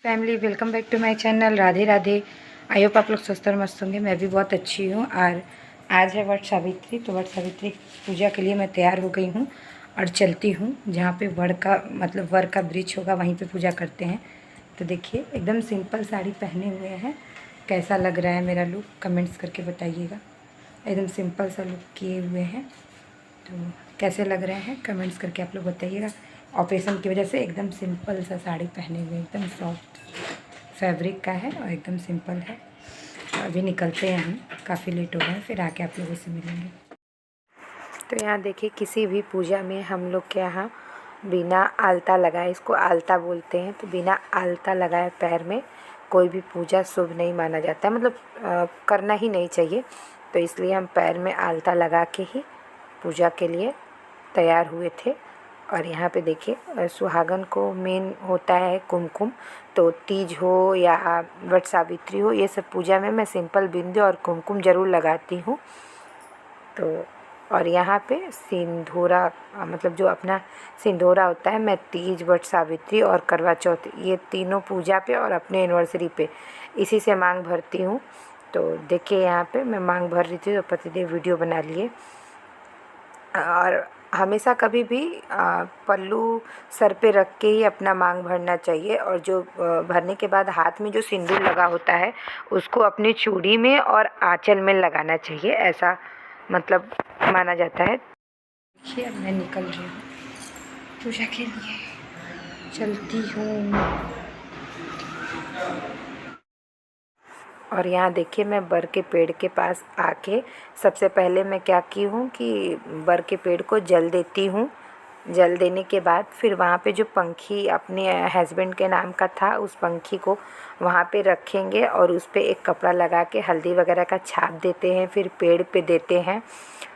Family welcome back to my channel. Radhe Radhe. I hope आप लोग स्वस्थ और मस्त होंगे। मैं भी बहुत अच्छी हूँ। और आज है वट सावित्री, तो वट सावित्री पूजा के लिए मैं तैयार हो गई हूँ और चलती हूँ जहाँ पे वर का वृक्ष होगा, वहीं पे पूजा करते हैं। तो देखिए एकदम सिंपल साड़ी पहने हुए हैं। कैसा लग रहा है मेरा लुक, कमेंट्स करके बताइएगा। एकदम सिंपल सा लुक किए हुए हैं, तो कैसे लग रहे हैं कमेंट्स करके आप लोग बताइएगा। ऑपरेशन की वजह से एकदम सिंपल सा साड़ी पहने हुए, एकदम सॉफ्ट फैब्रिक का है और एकदम सिंपल है। अभी निकलते हैं, हम काफ़ी लेट हो गए, फिर आके आप लोगों से मिलेंगे। तो यहाँ देखिए, किसी भी पूजा में हम लोग के यहाँ बिना आलता लगाए, इसको आलता बोलते हैं, तो बिना आलता लगाए पैर में कोई भी पूजा शुभ नहीं माना जाता है, मतलब करना ही नहीं चाहिए। तो इसलिए हम पैर में आलता लगा के ही पूजा के लिए तैयार हुए थे। और यहाँ पे देखिए, सुहागन को मेन होता है कुमकुम। तो तीज हो या वट सावित्री हो, ये सब पूजा में मैं सिंपल बिंदी और कुमकुम ज़रूर लगाती हूँ। तो और यहाँ पे सिंदूरा, मतलब जो अपना सिंदूरा होता है, मैं तीज, वट सावित्री और करवा चौथ, ये तीनों पूजा पे और अपने एनिवर्सरी पे इसी से मांग भरती हूँ। तो देखिए यहाँ पे मैं मांग भर रही थी, तो पतिदेव वीडियो बना लिए। और हमेशा कभी भी पल्लू सर पे रख के ही अपना मांग भरना चाहिए। और जो भरने के बाद हाथ में जो सिंदूर लगा होता है, उसको अपनी चूड़ी में और आंचल में लगाना चाहिए, ऐसा मतलब माना जाता है। देखिए अब मैं निकल रही हूँ पूजा के लिए, चलती हूँ। और यहाँ देखिए, मैं बर के पेड़ के पास आके सबसे पहले मैं क्या की हूँ कि बर के पेड़ को जल देती हूँ। जल देने के बाद फिर वहाँ पे जो पंखी अपने हस्बैंड के नाम का था, उस पंखी को वहाँ पे रखेंगे और उस पे एक कपड़ा लगा के हल्दी वगैरह का छाप देते हैं, फिर पेड़ पे देते हैं।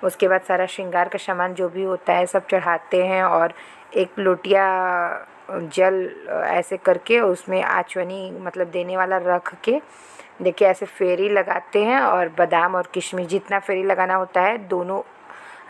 उसके बाद सारा श्रृंगार का सामान जो भी होता है सब चढ़ाते हैं। और एक लोटिया जल ऐसे करके उसमें आचवनी मतलब देने वाला रख के देखिए ऐसे फेरी लगाते हैं। और बादाम और किशमिश, जितना फेरी लगाना होता है दोनों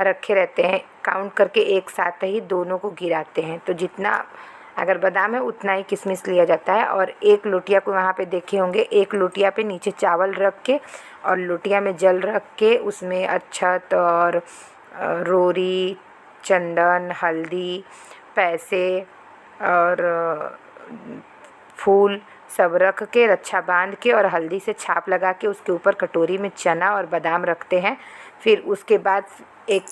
रखे रहते हैं, काउंट करके एक साथ ही दोनों को गिराते हैं। तो जितना अगर बादाम है उतना ही किशमिश लिया जाता है। और एक लोटिया को वहाँ पे देखे होंगे, एक लोटिया पे नीचे चावल रख के और लोटिया में जल रख के उसमें अक्षत और रोरी, चंदन, हल्दी, पैसे और फूल सब रख के, रच्छा बांध के और हल्दी से छाप लगा के उसके ऊपर कटोरी में चना और बादाम रखते हैं। फिर उसके बाद एक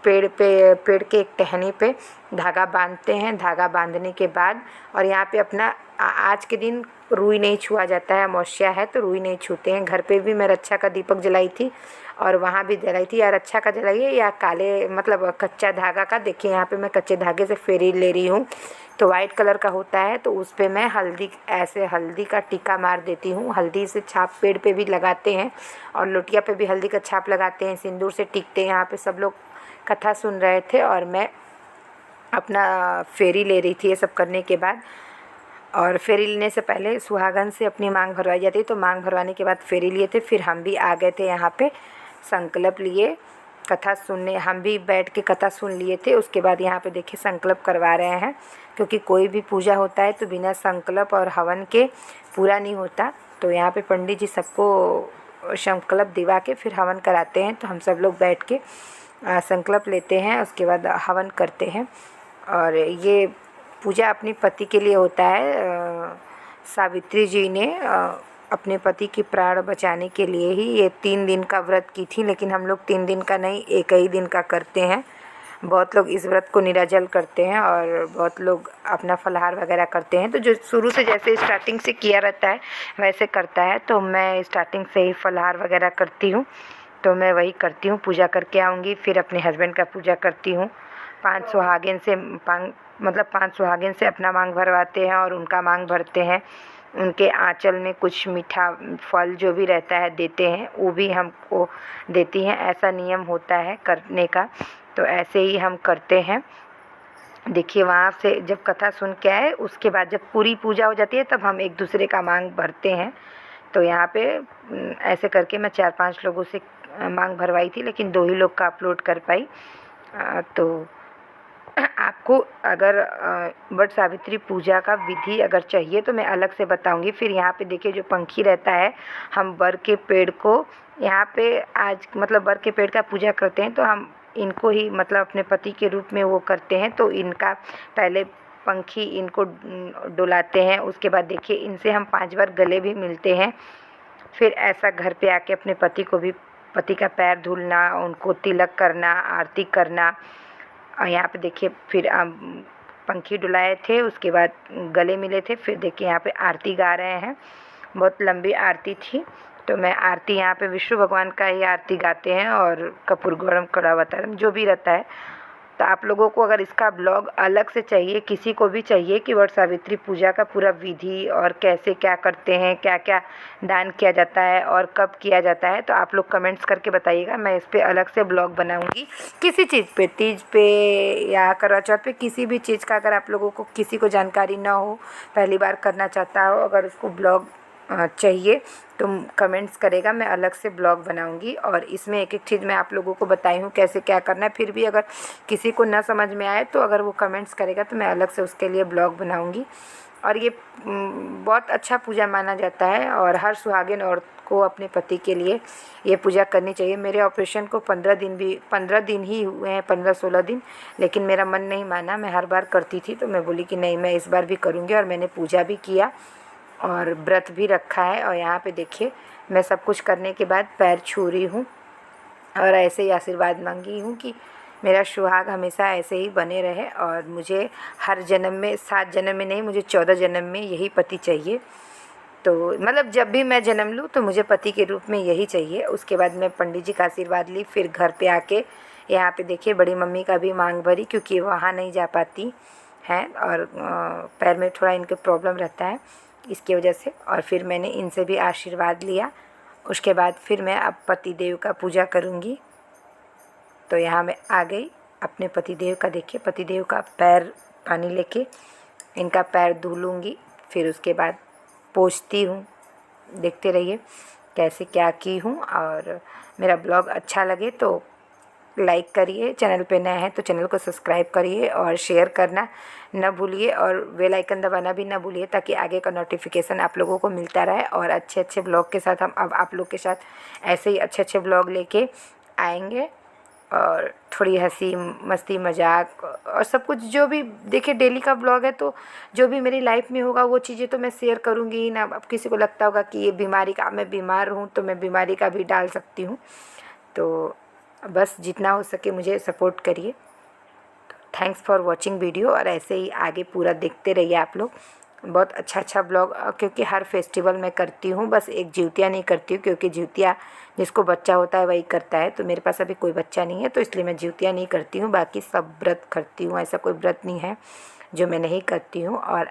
पेड़ के एक टहनी पे धागा बांधते हैं। धागा बांधने के बाद और यहाँ पे अपना आज के दिन रुई नहीं छुआ जाता है, अमावस्या है तो रुई नहीं छूते हैं। घर पे भी मैं रक्षा का दीपक जलाई थी और वहाँ भी जलाई थी। या रक्षा का जलाइए या काले मतलब कच्चा धागा का। देखिए यहाँ पे मैं कच्चे धागे से फेरी ले रही हूँ, तो वाइट कलर का होता है, तो उस पर मैं हल्दी, ऐसे हल्दी का टीका मार देती हूँ। हल्दी से छाप पेड़ पे भी लगाते हैं और लोटिया पे भी हल्दी का छाप लगाते हैं, सिंदूर से टिकते हैं। यहाँ पे सब लोग कथा सुन रहे थे और मैं अपना फेरी ले रही थी ये सब करने के बाद। और फेरी लेने से पहले सुहागन से अपनी मांग भरवाई जाती है, तो मांग भरवाने के बाद फेरी लिए थे। फिर हम भी आ गए थे यहाँ पे, संकल्प लिए कथा सुनने, हम भी बैठ के कथा सुन लिए थे। उसके बाद यहाँ पे देखिए संकल्प करवा रहे हैं, क्योंकि कोई भी पूजा होता है तो बिना संकल्प और हवन के पूरा नहीं होता। तो यहाँ पे पंडित जी सबको संकल्प दिवा के फिर हवन कराते हैं। तो हम सब लोग बैठ के संकल्प लेते हैं, उसके बाद हवन करते हैं। और ये पूजा अपने पति के लिए होता है। सावित्री जी ने अपने पति की प्राण बचाने के लिए ही ये 3 दिन का व्रत की थी, लेकिन हम लोग 3 दिन का नहीं, एक ही दिन का करते हैं। बहुत लोग इस व्रत को निराजल करते हैं और बहुत लोग अपना फलाहार वगैरह करते हैं। तो जो शुरू से जैसे स्टार्टिंग से किया रहता है वैसे करता है, तो मैं स्टार्टिंग से ही फलाहार वगैरह करती हूँ। तो मैं वही करती हूँ, पूजा करके आऊँगी, फिर अपने हस्बैंड का पूजा करती हूँ। 5 सुहागिन से अपना मांग भरवाते हैं और उनका मांग भरते हैं। उनके आंचल में कुछ मीठा फल जो भी रहता है देते हैं, वो भी हमको देती हैं। ऐसा नियम होता है करने का, तो ऐसे ही हम करते हैं। देखिए वहाँ से जब कथा सुन के आए, उसके बाद जब पूरी पूजा हो जाती है तब हम एक दूसरे का मांग भरते हैं। तो यहाँ पे ऐसे करके मैं 4-5 लोगों से मांग भरवाई थी, लेकिन 2 ही लोग का अपलोड कर पाई। तो आपको अगर वट सावित्री पूजा का विधि अगर चाहिए तो मैं अलग से बताऊंगी। फिर यहाँ पे देखिए जो पंखी रहता है, हम बर के पेड़ को यहाँ पे आज मतलब बर के पेड़ का पूजा करते हैं, तो हम इनको ही मतलब अपने पति के रूप में वो करते हैं। तो इनका पहले पंखी इनको डुलाते हैं, उसके बाद देखिए इनसे हम 5 बार गले भी मिलते हैं। फिर ऐसा घर पे आके अपने पति को भी, पति का पैर धुलना, उनको तिलक करना, आरती करना। और यहाँ पे देखिए फिर पंखी डुलाए थे, उसके बाद गले मिले थे। फिर देखिए यहाँ पे आरती गा रहे हैं, बहुत लंबी आरती थी। तो मैं आरती यहाँ पे विष्णु भगवान का ही आरती गाते हैं और कपूर गौरम कड़ावतारम जो भी रहता है। तो आप लोगों को अगर इसका ब्लॉग अलग से चाहिए, किसी को भी चाहिए कि वट सावित्री पूजा का पूरा विधि और कैसे क्या करते हैं, क्या क्या दान किया जाता है और कब किया जाता है, तो आप लोग कमेंट्स करके बताइएगा। मैं इस पर अलग से ब्लॉग बनाऊंगी। किसी चीज़ पे, तीज पे या करवा चौथ पे, किसी भी चीज़ का अगर आप लोगों को किसी को जानकारी ना हो, पहली बार करना चाहता हो, अगर उसको ब्लॉग चाहिए तो कमेंट्स करेगा, मैं अलग से ब्लॉग बनाऊंगी। और इसमें एक एक चीज़ मैं आप लोगों को बताई हूँ कैसे क्या करना है। फिर भी अगर किसी को ना समझ में आए तो अगर वो कमेंट्स करेगा तो मैं अलग से उसके लिए ब्लॉग बनाऊंगी। और ये बहुत अच्छा पूजा माना जाता है और हर सुहागिन औरत को अपने पति के लिए ये पूजा करनी चाहिए। मेरे ऑपरेशन को 15 दिन ही हुए हैं, 15-16 दिन, लेकिन मेरा मन नहीं माना। मैं हर बार करती थी, तो मैं बोली कि नहीं, मैं इस बार भी करूँगी। और मैंने पूजा भी किया और व्रत भी रखा है। और यहाँ पे देखिए मैं सब कुछ करने के बाद पैर छू रही हूँ और ऐसे ही आशीर्वाद मांगी हूँ कि मेरा सुहाग हमेशा ऐसे ही बने रहे और मुझे हर जन्म में, 7 जन्म में नहीं, मुझे 14 जन्म में यही पति चाहिए। तो मतलब जब भी मैं जन्म लूँ तो मुझे पति के रूप में यही चाहिए। उसके बाद मैं पंडित जी का आशीर्वाद ली। फिर घर पे आके यहाँ पे देखिए बड़ी मम्मी का भी मांग भरी, क्योंकि वहाँ नहीं जा पाती हैं और पैर में थोड़ा इनके प्रॉब्लम रहता है, इसकी वजह से। और फिर मैंने इनसे भी आशीर्वाद लिया। उसके बाद फिर मैं अब पतिदेव का पूजा करूँगी। तो यहाँ मैं आ गई अपने पतिदेव का, देखिए पतिदेव का पैर पानी लेके इनका पैर धुलूँगी। फिर उसके बाद पोंछती हूँ। देखते रहिए कैसे क्या की हूँ। और मेरा ब्लॉग अच्छा लगे तो लाइक करिए, चैनल पे नए हैं तो चैनल को सब्सक्राइब करिए और शेयर करना न भूलिए और बेल आइकन दबाना भी न भूलिए, ताकि आगे का नोटिफिकेशन आप लोगों को मिलता रहे। और अच्छे अच्छे ब्लॉग के साथ हम अब आप लोग के साथ ऐसे ही अच्छे अच्छे ब्लॉग लेके आएंगे। और थोड़ी हंसी मस्ती मजाक और सब कुछ जो भी, देखिए डेली का ब्लॉग है तो जो भी मेरी लाइफ में होगा वो चीज़ें तो मैं शेयर करूँगी ही ना। अब किसी को लगता होगा कि ये बीमारी का, मैं बीमार हूँ तो मैं बीमारी का भी डाल सकती हूँ। तो बस जितना हो सके मुझे सपोर्ट करिए। थैंक्स फॉर वॉचिंग वीडियो और ऐसे ही आगे पूरा देखते रहिए आप लोग। बहुत अच्छा अच्छा ब्लॉग, क्योंकि हर फेस्टिवल में करती हूँ, बस एक जिउतिया नहीं करती हूँ, क्योंकि जिउतिया जिसको बच्चा होता है वही करता है। तो मेरे पास अभी कोई बच्चा नहीं है, तो इसलिए मैं जिउतिया नहीं करती हूँ। बाकी सब व्रत करती हूँ, ऐसा कोई व्रत नहीं है जो मैं नहीं करती हूँ। और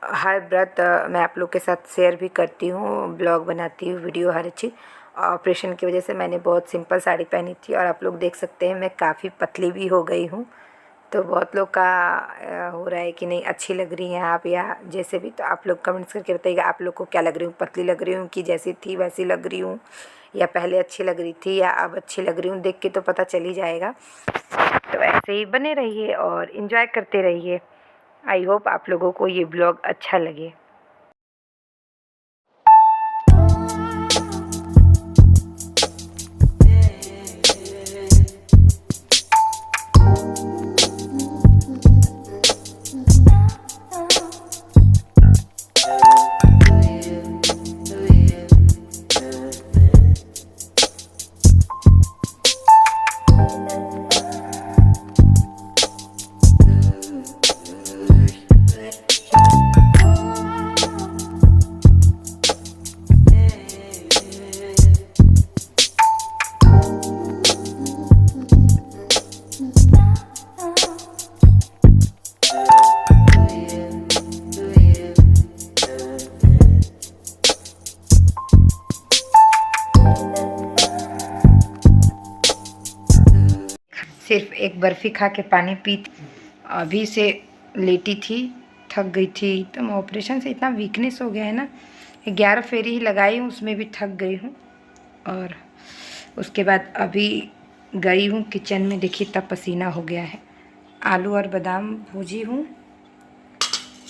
हर व्रत मैं आप लोग के साथ शेयर भी करती हूँ, ब्लॉग बनाती हूँ, वीडियो हर चीज़। ऑपरेशन की वजह से मैंने बहुत सिंपल साड़ी पहनी थी और आप लोग देख सकते हैं मैं काफ़ी पतली भी हो गई हूँ। तो बहुत लोग का हो रहा है कि नहीं अच्छी लग रही हैं आप, या जैसे भी। तो आप लोग कमेंट्स करके बताइएगा आप लोग को क्या लग रही हूँ, पतली लग रही हूँ कि जैसी थी वैसी लग रही हूँ, या पहले अच्छी लग रही थी या अब अच्छी लग रही हूँ। देख के तो पता चल ही जाएगा। तो ऐसे ही बने रहिए और इन्जॉय करते रहिए। आई होप आप लोगों को ये ब्लॉग अच्छा लगे। सिर्फ एक बर्फ़ी खा के पानी पी, अभी से लेटी थी, थक गई थी। तो ऑपरेशन से इतना वीकनेस हो गया है ना, 11 फेरी ही लगाई हूँ, उसमें भी थक गई हूँ। और उसके बाद अभी गई हूँ किचन में, देखिए तब पसीना हो गया है। आलू और बादाम भूजी हूँ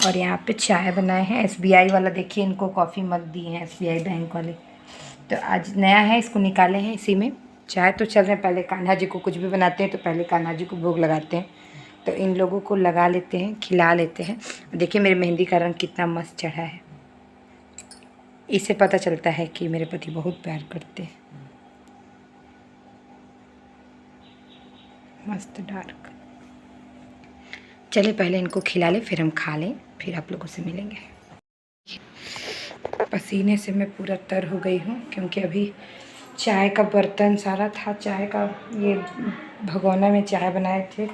और यहाँ पे चाय बनाए हैं। एसबीआई वाला, देखिए इनको कॉफ़ी मग दी हैं एसबीआई बैंक वाले। तो आज नया है, इसको निकाले हैं। इसी में चाय तो चल रहे हैं। पहले कान्हा जी को कुछ भी बनाते हैं तो पहले कान्हा जी को भोग लगाते हैं, तो इन लोगों को लगा लेते हैं, खिला लेते हैं। देखिए मेरे मेहंदी का रंग कितना मस्त चढ़ा है। इससे पता चलता है कि मेरे पति बहुत प्यार करते हैं। मस्त डार्क। चलिए पहले इनको खिला लें, फिर हम खा लें, फिर आप लोगों से मिलेंगे। पसीने से मैं पूरा तर हो गई हूँ, क्योंकि अभी चाय का बर्तन सारा था। चाय का ये भगोना में चाय बनाए थे,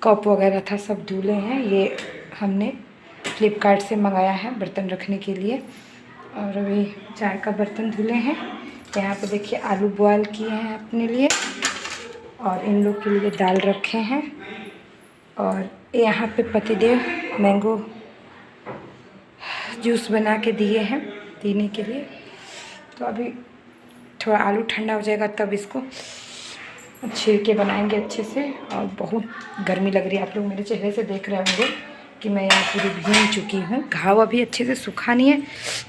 कप वगैरह था, सब धुले हैं। ये हमने फ्लिपकार्ट से मंगाया है बर्तन रखने के लिए। और अभी चाय का बर्तन धुले हैं। यहाँ पे देखिए आलू बॉयल किए हैं अपने लिए, और इन लोग के लिए दाल रखे हैं। और यहाँ पे पतिदेव मैंगो जूस बना के दिए हैं पीने के लिए। तो अभी थोड़ा आलू ठंडा हो जाएगा तब इसको छील के बनाएंगे अच्छे से। और बहुत गर्मी लग रही है, आप लोग मेरे चेहरे से देख रहे होंगे कि मैं यहाँ पूरी भीग चुकी हूँ। घाव अभी अच्छे से सूखा नहीं है,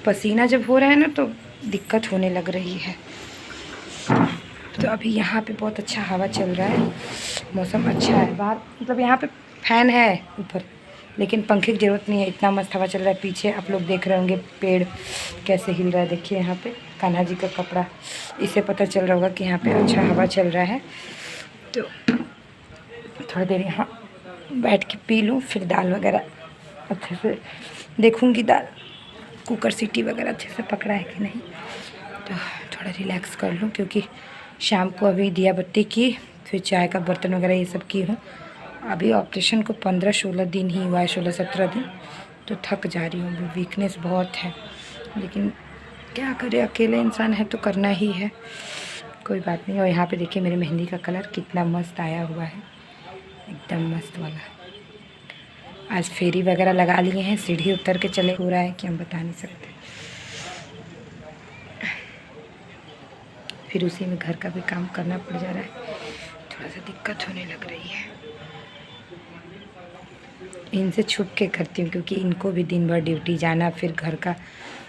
पसीना जब हो रहा है ना तो दिक्कत होने लग रही है। तो अभी यहाँ पे बहुत अच्छा हवा चल रहा है, मौसम अच्छा है बाहर। मतलब यहाँ पे फैन है ऊपर, लेकिन पंखे की ज़रूरत नहीं है, इतना मस्त हवा चल रहा है। पीछे आप लोग देख रहे होंगे पेड़ कैसे हिल रहा है। देखिए यहाँ पे कान्हा जी का कपड़ा, इससे पता चल रहा होगा कि यहाँ पे अच्छा हवा चल रहा है। तो थोड़ी देर यहाँ बैठ के पी लूँ, फिर दाल वगैरह अच्छे से देखूँगी, दाल कुकर सीटी वगैरह अच्छे से पकड़ा है कि नहीं। तो थोड़ा रिलैक्स कर लूँ, क्योंकि शाम को अभी दिया बत्ती की, फिर चाय का बर्तन वगैरह ये सब की हूँ। अभी ऑपरेशन को 15-16 दिन ही हुआ है, 16-17 दिन। तो थक जा रही हूँ, वीकनेस बहुत है, लेकिन क्या करें, अकेले इंसान है तो करना ही है, कोई बात नहीं। और यहाँ पे देखिए मेरे मेहंदी का कलर कितना मस्त आया हुआ है, एकदम मस्त वाला। आज फेरी वगैरह लगा लिए हैं, सीढ़ी उतर के चले, हो रहा है कि हम बता नहीं सकते। फिर उसी में घर का भी काम करना पड़ जा रहा है, थोड़ा सा दिक्कत होने लग रही है। इनसे छुप के करती हूँ, क्योंकि इनको भी दिन भर ड्यूटी जाना, फिर घर का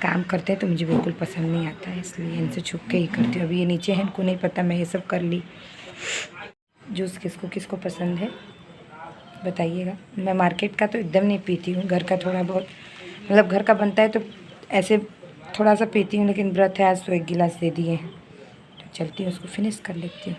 काम करते हैं तो मुझे बिल्कुल पसंद नहीं आता है, इसलिए इनसे छुप के ही करती हूँ। अभी ये नीचे हैं, इनको नहीं पता मैं ये सब कर ली। जूस किसको किसको पसंद है बताइएगा। मैं मार्केट का तो एकदम नहीं पीती हूँ, घर का थोड़ा बहुत, मतलब घर का बनता है तो ऐसे थोड़ा सा पीती हूँ, लेकिन व्रत है आज तो 1 गिलास दे दिए हैं, तो चलती हूँ उसको फिनिश कर लेती हूँ।